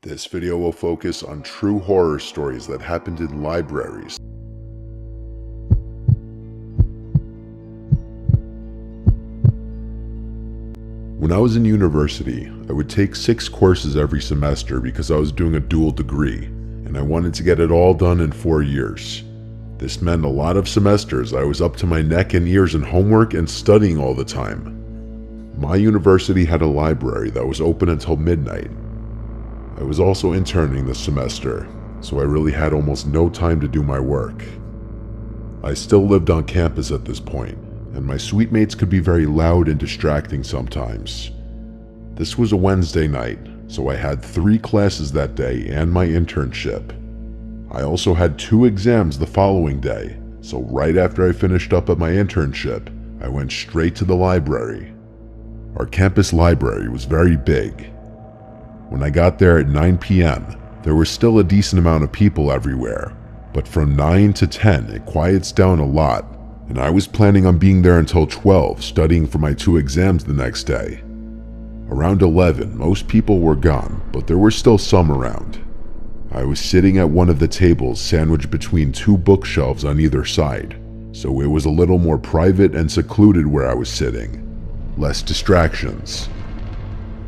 This video will focus on true horror stories that happened in libraries. When I was in university, I would take 6 courses every semester because I was doing a dual degree, and I wanted to get it all done in 4 years. This meant a lot of semesters I was up to my neck and ears in homework and studying all the time. My university had a library that was open until midnight. I was also interning this semester, so I really had almost no time to do my work. I still lived on campus at this point, and my suite mates could be very loud and distracting sometimes. This was a Wednesday night, so I had 3 classes that day and my internship. I also had 2 exams the following day, so right after I finished up at my internship, I went straight to the library. Our campus library was very big. When I got there at 9 p.m., there was still a decent amount of people everywhere, but from 9 to 10 it quiets down a lot, and I was planning on being there until 12 studying for my 2 exams the next day. Around 11, most people were gone, but there were still some around. I was sitting at one of the tables sandwiched between 2 bookshelves on either side, so it was a little more private and secluded where I was sitting. Less distractions.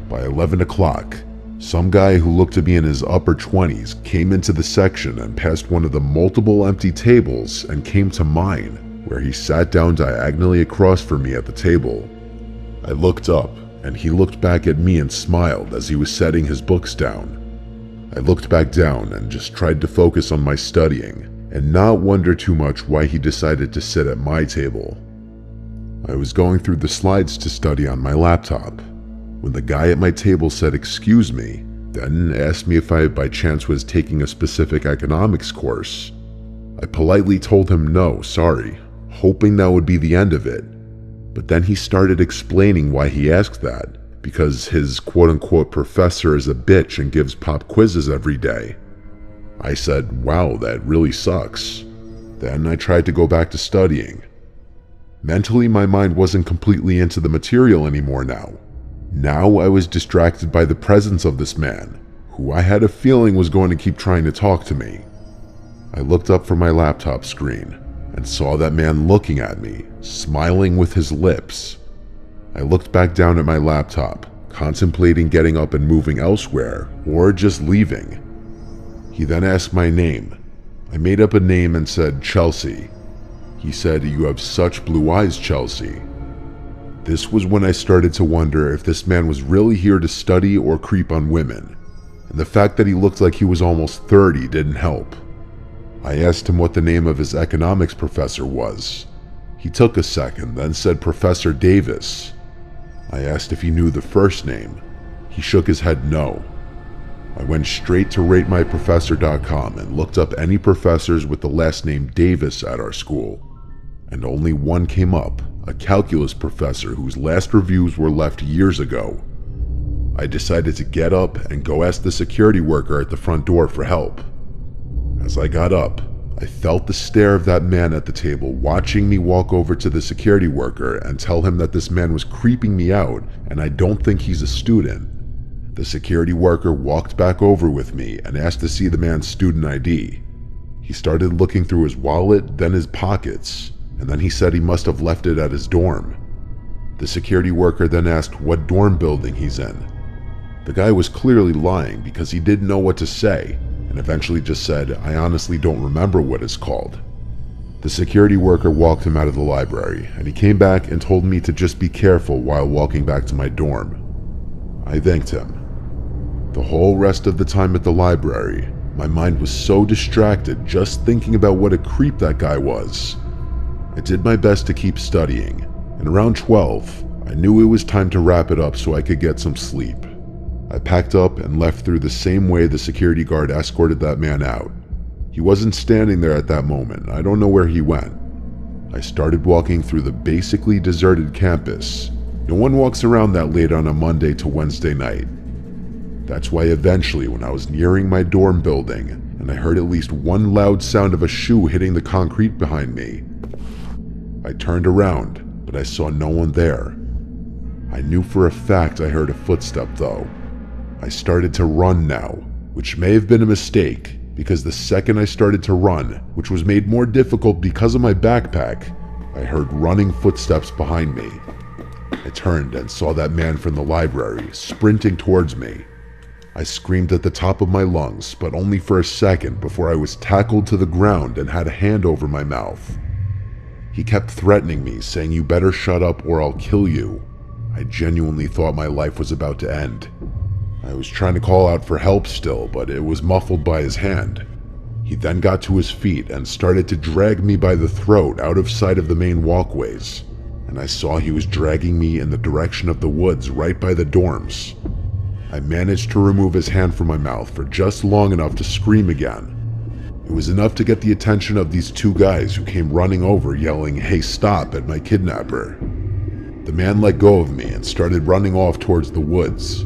By 11 o'clock, some guy who looked to be in his upper 20s came into the section and passed one of the multiple empty tables and came to mine, where he sat down diagonally across from me at the table. I looked up, and he looked back at me and smiled as he was setting his books down. I looked back down and just tried to focus on my studying, and not wonder too much why he decided to sit at my table. I was going through the slides to study on my laptop, when the guy at my table said excuse me, then asked me if I by chance was taking a specific economics course. I politely told him no, sorry, hoping that would be the end of it. But then he started explaining why he asked that, because his quote-unquote professor is a bitch and gives pop quizzes every day. I said, wow, that really sucks. Then I tried to go back to studying. Mentally, my mind wasn't completely into the material anymore now. Now I was distracted by the presence of this man, who I had a feeling was going to keep trying to talk to me. I looked up from my laptop screen and saw that man looking at me, smiling with his lips. I looked back down at my laptop, contemplating getting up and moving elsewhere, or just leaving. He then asked my name. I made up a name and said Chelsea. He said, "You have such blue eyes, Chelsea." This was when I started to wonder if this man was really here to study or creep on women, and the fact that he looked like he was almost 30 didn't help. I asked him what the name of his economics professor was. He took a second, then said Professor Davis. I asked if he knew the first name. He shook his head no. I went straight to ratemyprofessor.com and looked up any professors with the last name Davis at our school, and only one came up. A calculus professor whose last reviews were left years ago. I decided to get up and go ask the security worker at the front door for help. As I got up, I felt the stare of that man at the table watching me walk over to the security worker and tell him that this man was creeping me out and I don't think he's a student. The security worker walked back over with me and asked to see the man's student ID. He started looking through his wallet, then his pockets, and then he said he must have left it at his dorm. The security worker then asked what dorm building he's in. The guy was clearly lying because he didn't know what to say, and eventually just said, "I honestly don't remember what it's called." The security worker walked him out of the library, and he came back and told me to just be careful while walking back to my dorm. I thanked him. The whole rest of the time at the library, my mind was so distracted just thinking about what a creep that guy was. I did my best to keep studying, and around 12, I knew it was time to wrap it up so I could get some sleep. I packed up and left through the same way the security guard escorted that man out. He wasn't standing there at that moment. I don't know where he went. I started walking through the basically deserted campus. No one walks around that late on a Monday to Wednesday night. That's why eventually, when I was nearing my dorm building, and I heard at least one loud sound of a shoe hitting the concrete behind me, I turned around, but I saw no one there. I knew for a fact I heard a footstep though. I started to run now, which may have been a mistake because the second I started to run, which was made more difficult because of my backpack, I heard running footsteps behind me. I turned and saw that man from the library sprinting towards me. I screamed at the top of my lungs, but only for a second before I was tackled to the ground and had a hand over my mouth. He kept threatening me, saying, "You better shut up or I'll kill you." I genuinely thought my life was about to end. I was trying to call out for help still, but it was muffled by his hand. He then got to his feet and started to drag me by the throat out of sight of the main walkways, and I saw he was dragging me in the direction of the woods right by the dorms. I managed to remove his hand from my mouth for just long enough to scream again. It was enough to get the attention of these two guys who came running over yelling, "Hey, stop," at my kidnapper. The man let go of me and started running off towards the woods.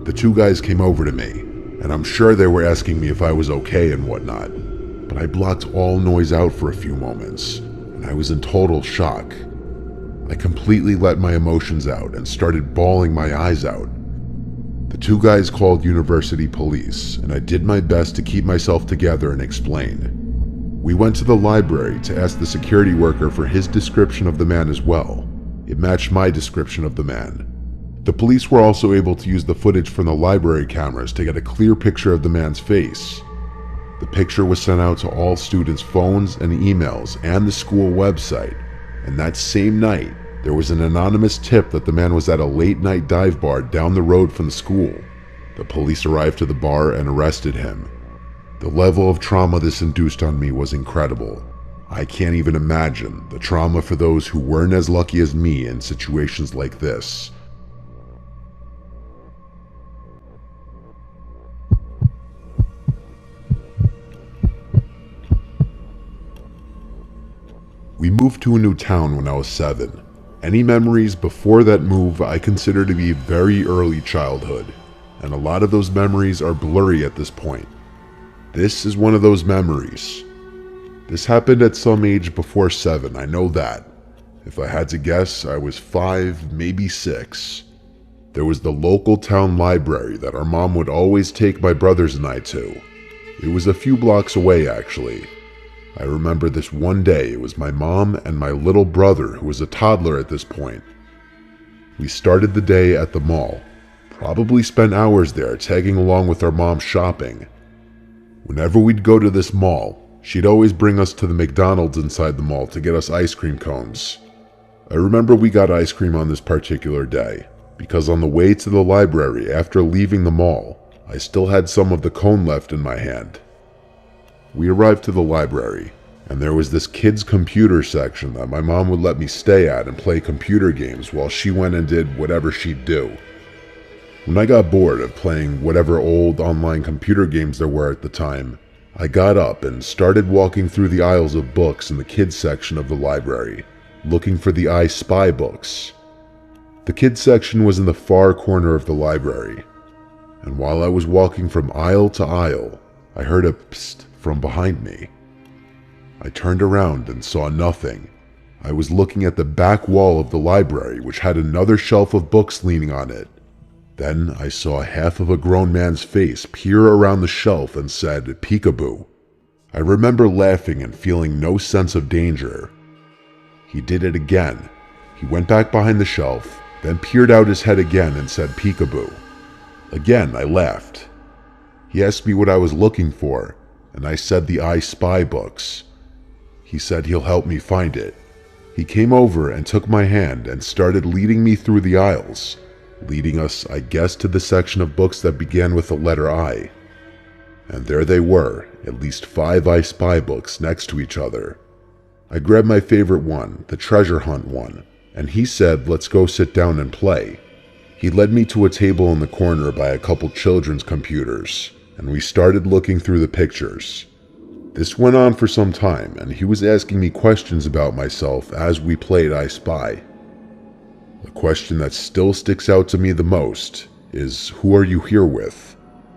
The two guys came over to me, and I'm sure they were asking me if I was okay and whatnot, but I blocked all noise out for a few moments, and I was in total shock. I completely let my emotions out and started bawling my eyes out. The two guys called university police, and I did my best to keep myself together and explain. We went to the library to ask the security worker for his description of the man as well. It matched my description of the man. The police were also able to use the footage from the library cameras to get a clear picture of the man's face. The picture was sent out to all students' phones and emails and the school website, and that same night, there was an anonymous tip that the man was at a late-night dive bar down the road from the school. The police arrived to the bar and arrested him. The level of trauma this induced on me was incredible. I can't even imagine the trauma for those who weren't as lucky as me in situations like this. We moved to a new town when I was 7. Any memories before that move I consider to be very early childhood, and a lot of those memories are blurry at this point. This is one of those memories. This happened at some age before 7, I know that. If I had to guess, I was 5, maybe 6. There was the local town library that our mom would always take my brothers and I to. It was a few blocks away, actually. I remember this one day. It was my mom and my little brother, who was a toddler at this point. We started the day at the mall, probably spent hours there tagging along with our mom shopping. Whenever we'd go to this mall, she'd always bring us to the McDonald's inside the mall to get us ice cream cones. I remember we got ice cream on this particular day, because on the way to the library after leaving the mall, I still had some of the cone left in my hand. We arrived to the library, and there was this kids' computer section that my mom would let me stay at and play computer games while she went and did whatever she'd do. When I got bored of playing whatever old online computer games there were at the time, I got up and started walking through the aisles of books in the kids section of the library, looking for the I Spy books. The kids section was in the far corner of the library, and while I was walking from aisle to aisle, I heard a psst from behind me. I turned around and saw nothing. I was looking at the back wall of the library, which had another shelf of books leaning on it. Then I saw half of a grown man's face peer around the shelf and said, "Peekaboo." I remember laughing and feeling no sense of danger. He did it again. He went back behind the shelf, then peered out his head again and said, "Peekaboo." Again, I laughed. He asked me what I was looking for, and I said the I Spy books. He said he'll help me find it. He came over and took my hand and started leading me through the aisles, leading us, I guess, to the section of books that began with the letter I. And there they were, at least 5 I Spy books next to each other. I grabbed my favorite one, the treasure hunt one, and he said, "Let's go sit down and play." He led me to a table in the corner by a couple children's computers, and we started looking through the pictures. This went on for some time, and he was asking me questions about myself as we played I Spy. The question that still sticks out to me the most is, "Who are you here with?"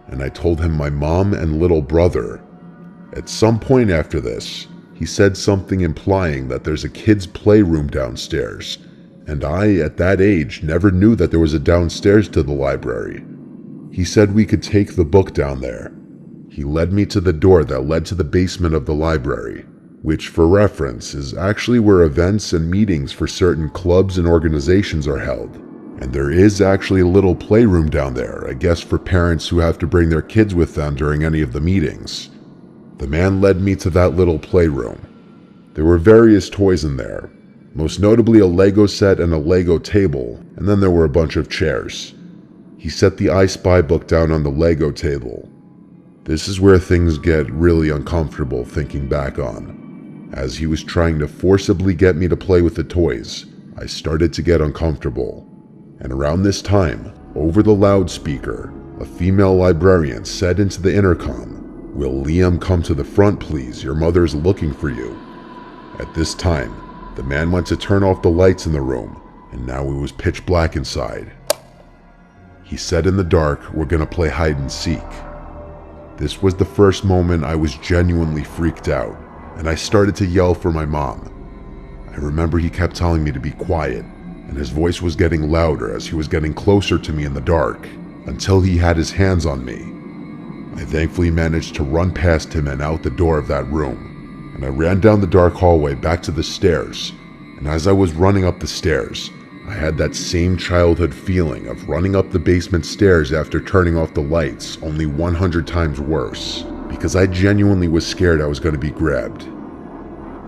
And I told him my mom and little brother. At some point after this, he said something implying that there's a kid's playroom downstairs, and I, at that age, never knew that there was a downstairs to the library. He said we could take the book down there, He led me to the door that led to the basement of the library, which for reference is actually where events and meetings for certain clubs and organizations are held. And there is actually a little playroom down there, I guess for parents who have to bring their kids with them during any of the meetings. The man led me to that little playroom. There were various toys in there, most notably a Lego set and a Lego table, and then there were a bunch of chairs. He set the I Spy book down on the Lego table. This is where things get really uncomfortable thinking back on. As he was trying to forcibly get me to play with the toys, I started to get uncomfortable. And around this time, over the loudspeaker, a female librarian said into the intercom, "Will Liam come to the front, please? Your mother's looking for you." At this time, the man went to turn off the lights in the room, and now it was pitch black inside. He said in the dark, "We're gonna play hide and seek." This was the first moment I was genuinely freaked out, and I started to yell for my mom. I remember he kept telling me to be quiet, and his voice was getting louder as he was getting closer to me in the dark, until he had his hands on me. I thankfully managed to run past him and out the door of that room, and I ran down the dark hallway back to the stairs, and as I was running up the stairs, I had that same childhood feeling of running up the basement stairs after turning off the lights, only 100 times worse, because I genuinely was scared I was going to be grabbed.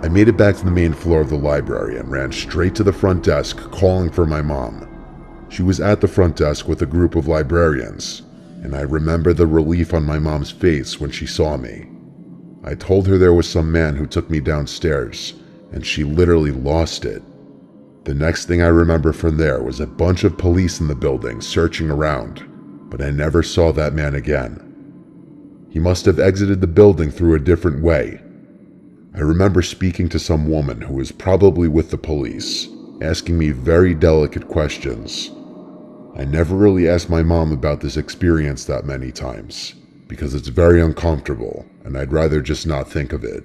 I made it back to the main floor of the library and ran straight to the front desk calling for my mom. She was at the front desk with a group of librarians, and I remember the relief on my mom's face when she saw me. I told her there was some man who took me downstairs, and she literally lost it. The next thing I remember from there was a bunch of police in the building searching around, but I never saw that man again. He must have exited the building through a different way. I remember speaking to some woman who was probably with the police, asking me very delicate questions. I never really asked my mom about this experience that many times, because it's very uncomfortable, and I'd rather just not think of it.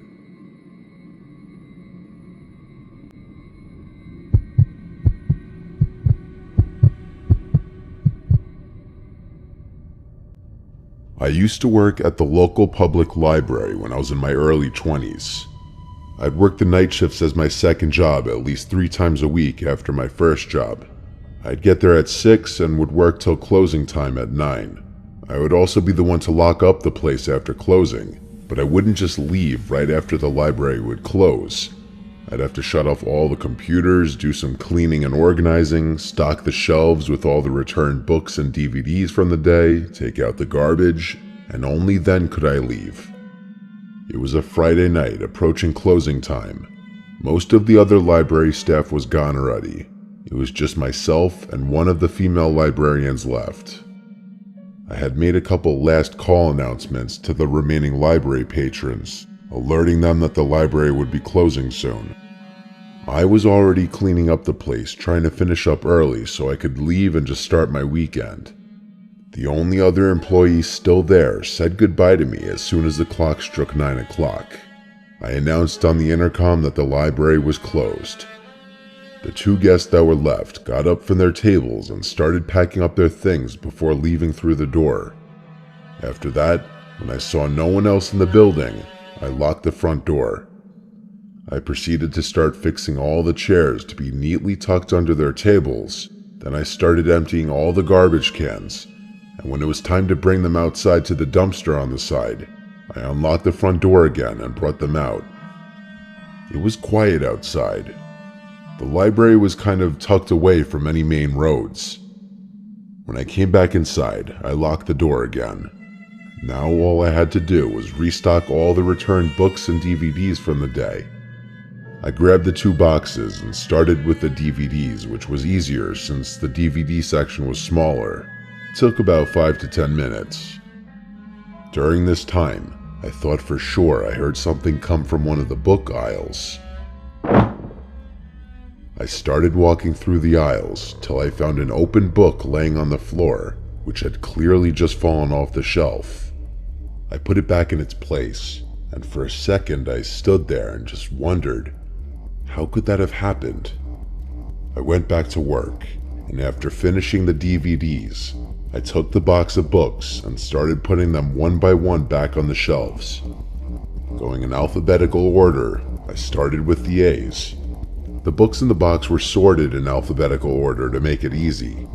I used to work at the local public library when I was in my early 20s. I'd work the night shifts as my second job at least 3 times a week after my first job. I'd get there at 6 and would work till closing time at 9. I would also be the one to lock up the place after closing, but I wouldn't just leave right after the library would close. I'd have to shut off all the computers, do some cleaning and organizing, stock the shelves with all the returned books and DVDs from the day, take out the garbage, and only then could I leave. It was a Friday night approaching closing time. Most of the other library staff was gone already. It was just myself and one of the female librarians left. I had made a couple last call announcements to the remaining library patrons, alerting them that the library would be closing soon. I was already cleaning up the place, trying to finish up early so I could leave and just start my weekend. The only other employee still there said goodbye to me as soon as the clock struck 9 o'clock. I announced on the intercom that the library was closed. The 2 guests that were left got up from their tables and started packing up their things before leaving through the door. After that, when I saw no one else in the building, I locked the front door. I proceeded to start fixing all the chairs to be neatly tucked under their tables. Then I started emptying all the garbage cans, and when it was time to bring them outside to the dumpster on the side, I unlocked the front door again and brought them out. It was quiet outside. The library was kind of tucked away from any main roads. When I came back inside, I locked the door again. Now all I had to do was restock all the returned books and DVDs from the day. I grabbed the 2 boxes and started with the DVDs, which was easier since the DVD section was smaller. It took about 5 to 10 minutes. During this time, I thought for sure I heard something come from one of the book aisles. I started walking through the aisles till I found an open book laying on the floor, which had clearly just fallen off the shelf. I put it back in its place, and for a second I stood there and just wondered, how could that have happened? I went back to work, and after finishing the DVDs, I took the box of books and started putting them one by one back on the shelves. Going in alphabetical order, I started with the A's. The books in the box were sorted in alphabetical order to make it easy.